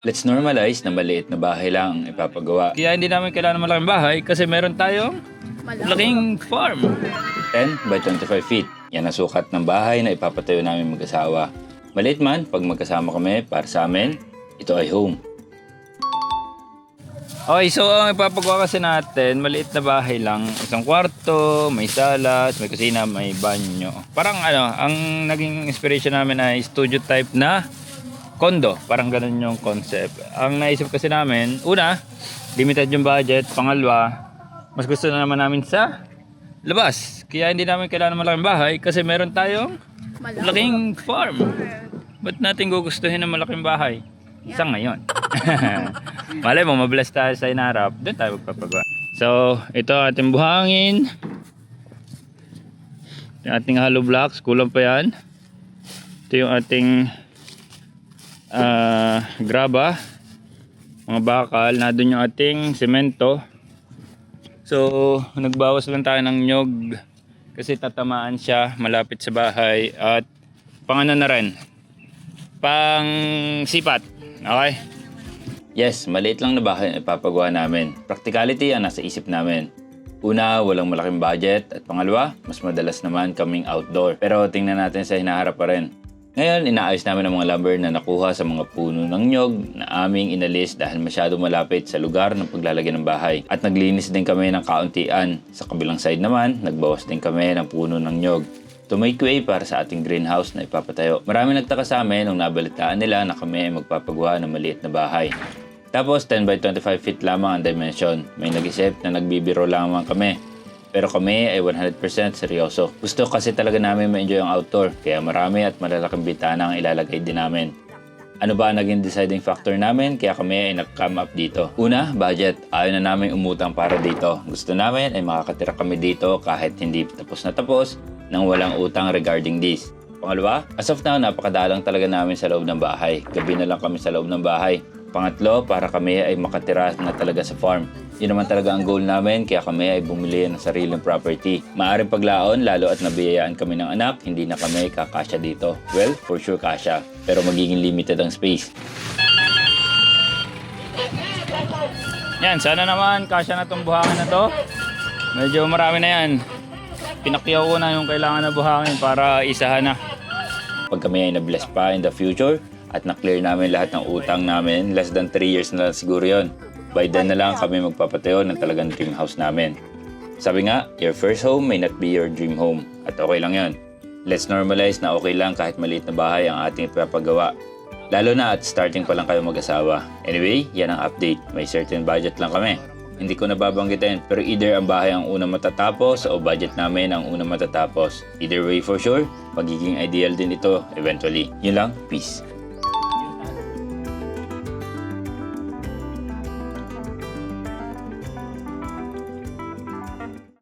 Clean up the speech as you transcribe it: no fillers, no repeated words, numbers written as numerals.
Let's normalize na maliit na bahay lang ang ipapagawa. Kaya hindi namin kailangan ng malaking bahay kasi meron tayong malaking farm. 10 by 25 feet. Yan ang sukat ng bahay na ipapatayo namin mag-asawa. Maliit man, pag magkasama kami, para sa amin, ito ay home. Okay, so ang ipapagawa kasi natin, maliit na bahay lang. Isang kwarto, may salas, may kusina, may banyo. Parang ang naging inspiration namin ay studio type na condo. Parang ganun yung concept. Ang naisip kasi namin, una, limited yung budget. Pangalawa, mas gusto na naman namin sa labas. Kaya hindi namin kailangan ng malaking bahay kasi meron tayong malaking farm. Ba't natin gugustuhin ng malaking bahay? Isa ngayon. Malay mo, mabless tayo sa inaharap. Doon tayo magpapagawa. So, ito ang ating buhangin. Yung ating hollow blocks. Kulang pa yan. Ito yung ating graba. Mga bakal. Na doon yung ating semento. So, nagbawas lang tayo ng nyog. Kasi tatamaan siya malapit sa bahay. At pang ano na rin. Pang sipat. Okay? Yes, maliit lang na bahay ang ipapagawa namin. Practicality ang nasa isip namin. Una, walang malaking budget. At pangalawa, mas madalas naman kaming outdoor. Pero tingnan natin sa hinaharap pa rin. Ngayon, inaayos namin ang mga lumber na nakuha sa mga puno ng nyog na aming inalis dahil masyado malapit sa lugar ng paglalagay ng bahay. At naglinis din kami ng kauntian. Sa kabilang side naman, nagbawas din kami ng puno ng nyog to make way para sa ating greenhouse na ipapatayo. Marami nagtaka sa amin nung nabalitaan nila na kami ay magpapagawa ng maliit na bahay. Tapos 10 by 25 feet lamang ang dimension. May nag-isip na nagbibiro lamang kami. Pero kami ay 100% seryoso. Gusto kasi talaga namin ma-enjoy ang outdoor, kaya marami at malalaking bitana ang ilalagay din namin. Ano ba ang naging deciding factor namin kaya kami ay nag-come up dito? Una, budget. Ayaw na namin umutang para dito. Gusto namin ay makakatira kami dito kahit hindi tapos na tapos nang walang utang regarding this. Pangalawa, as of now, napakadalang talaga namin sa loob ng bahay. Gabi na lang kami sa loob ng bahay. Pangatlo, para kami ay makatira na talaga sa farm. Yun naman talaga ang goal namin, kaya kami ay bumili ng sariling property. Maaring paglaon, lalo at nabiyayaan kami ng anak, hindi na kami kakasya dito. Well, for sure kasya, pero magiging limited ang space. Yan, sana naman kasya na itong buhangin na to. Medyo marami na yan. Pinakyaw ko na yung kailangan na buhangin para isahan na. Pag kami ay na-bless pa in the future at na-clear namin lahat ng utang namin, less than 3 years na lang siguro yun. By then na lang kami magpapatayo ng talagang dream house namin. Sabi nga, your first home may not be your dream home. At okay lang yun. Let's normalize na okay lang kahit maliit na bahay ang ating ipapagawa. Lalo na at starting pa lang kayo mag-asawa. Anyway, yan ang update. May certain budget lang kami. Hindi ko nababanggitin, pero either ang bahay ang unang matatapos o budget namin ang unang matatapos. Either way for sure, magiging ideal din ito eventually. Yun lang, peace.